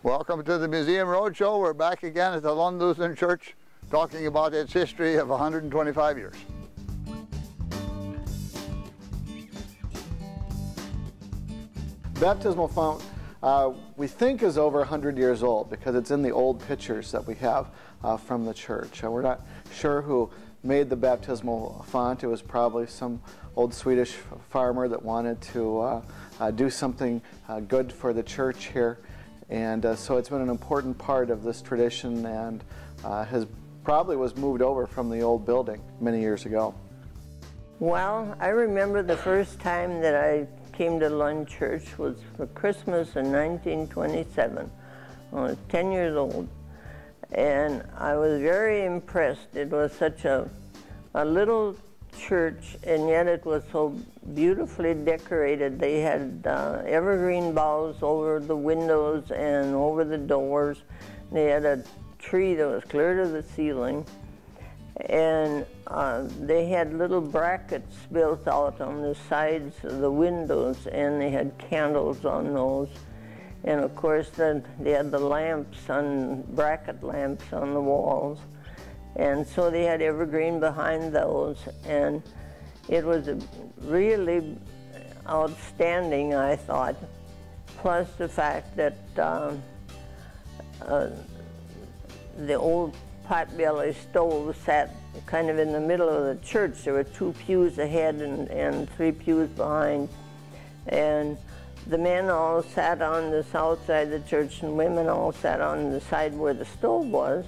Welcome to the Museum Roadshow. We're back again at the Lund Lutheran Church talking about its history of 125 years. Baptismal font we think is over 100 years old because it's in the old pictures that we have from the church. We're not sure who made the baptismal font. It was probably some old Swedish farmer that wanted to do something good for the church here. And so it's been an important part of this tradition and probably was moved over from the old building many years ago. Well, I remember the first time that I came to Lund Church was for Christmas in 1927. I was 10 years old, and I was very impressed. It was such a little church, and yet it was so beautifully decorated. They had evergreen boughs over the windows and over the doors. They had a tree that was clear to the ceiling, and they had little brackets built out on the sides of the windows, and they had candles on those. And of course they had the lamps, bracket lamps on the walls. And so they had evergreen behind those, and it was really outstanding, I thought. Plus the fact that the old potbelly stove sat kind of in the middle of the church. There were 2 pews ahead and 3 pews behind. And the men all sat on the south side of the church, and women all sat on the side where the stove was.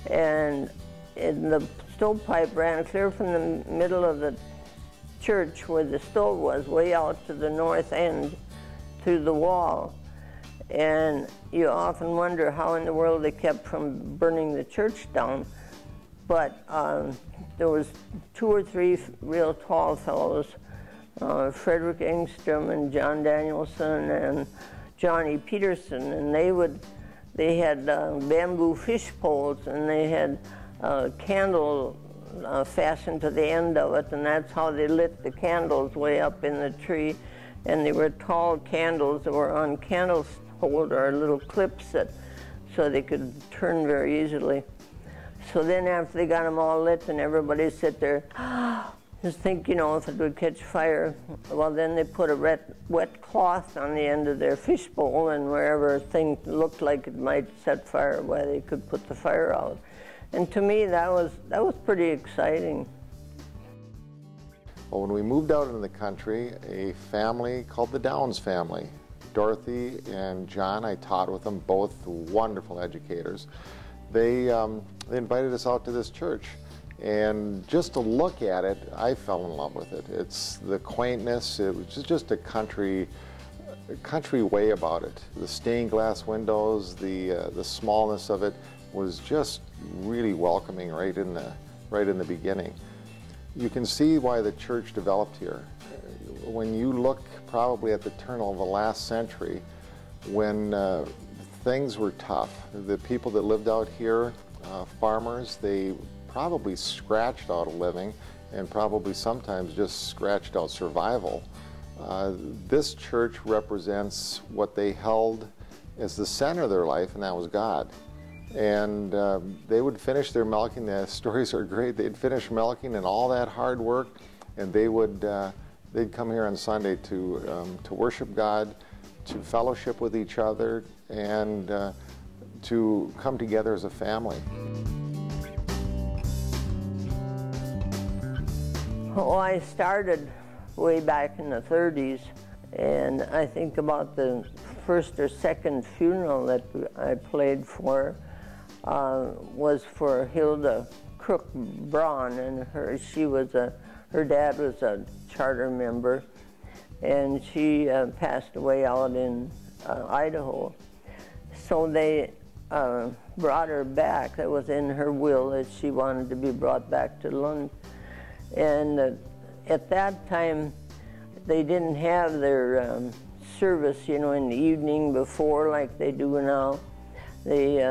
And the stovepipe ran clear from the middle of the church where the stove was, way out to the north end through the wall. And you often wonder how in the world they kept from burning the church down. But there was 2 or 3 real tall fellows, Frederick Engstrom and John Danielson and Johnny Peterson, and they had bamboo fish poles, and they had a candle fastened to the end of it, and that's how they lit the candles way up in the tree. And they were tall candles that were on candle holder, little clips so they could turn very easily. So then after they got them all lit and everybody sit there, just think, if it would catch fire. Well, then they put a wet cloth on the end of their fish bowl, and wherever a thing looked like it might set fire, why they could put the fire out. And to me, that was pretty exciting. Well, when we moved out into the country, a family called the Downs family, Dorothy and John, I taught with them, both wonderful educators. They invited us out to this church, and just to look at it, I fell in love with it. It's the quaintness. It was just a country way about it. The stained glass windows, the smallness of it was just really welcoming right in the beginning. You can see why the church developed here. When you look probably at the turn of the last century, when things were tough, the people that lived out here, farmers, they probably scratched out a living and probably sometimes just scratched out survival. This church represents what they held as the center of their life, and that was God. And they would finish their milking. The stories are great. They'd finish milking and all that hard work, and they'd come here on Sunday to worship God, to fellowship with each other, and to come together as a family. Well, I started way back in the 30s, and I think about the first or second funeral that I played for was for Hilda Crook Braun, and her dad was a charter member, and she passed away out in Idaho. So they brought her back. It was in her will that she wanted to be brought back to Lund. And at that time, they didn't have their service, in the evening before like they do now. They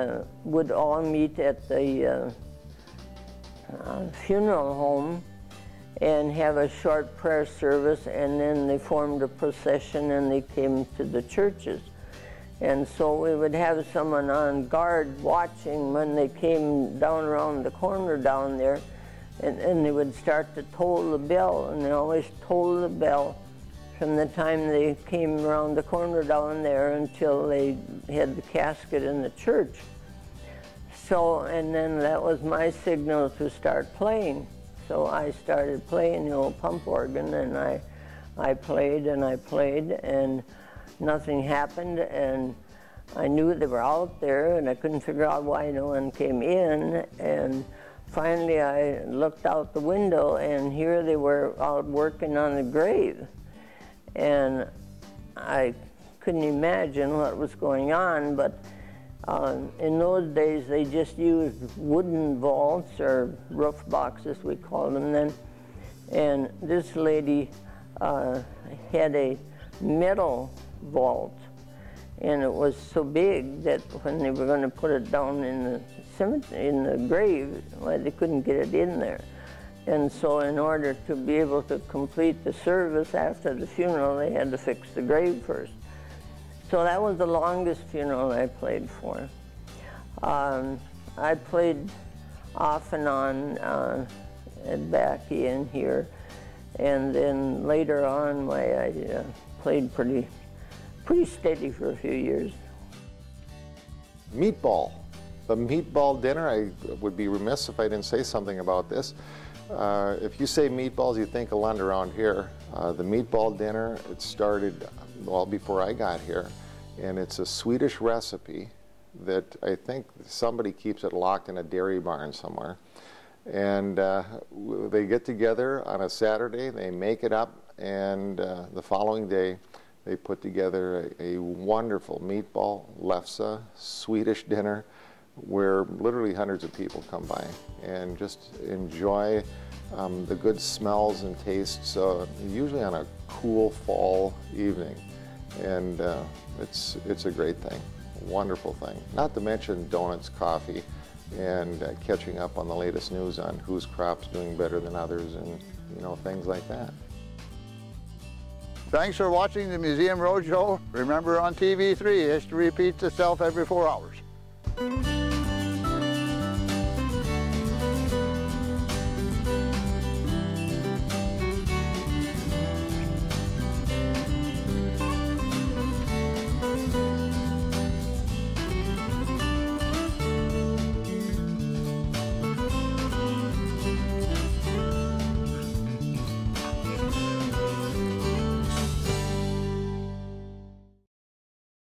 would all meet at the funeral home and have a short prayer service, and then they formed a procession and they came to the churches. And so we would have someone on guard watching when they came down around the corner down there, and they would start to toll the bell, and they always tolled the bell from the time they came around the corner down there until they had the casket in the church. So, and then that was my signal to start playing. So I started playing the old pump organ, and I played and I played, and nothing happened, and I knew they were out there, and I couldn't figure out why no one came in. And finally I looked out the window, and here they were out working on the grave. And I couldn't imagine what was going on, but in those days they just used wooden vaults, or roof boxes we called them then. And this lady had a metal vault, and it was so big that when they were going to put it down in the cemetery, in the grave, well, they couldn't get it in there. And so in order to be able to complete the service after the funeral, they had to fix the grave first. So that was the longest funeral I played for. I played off and on at Backy and here, and then later on I played pretty steady for a few years. Meatball. The meatball dinner, I would be remiss if I didn't say something about this. If you say meatballs, you think of Lund around here. The meatball dinner, it started well before I got here, and it's a Swedish recipe that I think somebody keeps it locked in a dairy barn somewhere. And they get together on a Saturday, they make it up, and the following day they put together a wonderful meatball, lefse, Swedish dinner, where literally hundreds of people come by and just enjoy the good smells and tastes, usually on a cool fall evening. And it's a great thing, wonderful thing. Not to mention donuts, coffee, and catching up on the latest news on whose crop's doing better than others, and things like that. Thanks for watching the Museum Roadshow. Remember, on TV3, history repeats itself every 4 hours.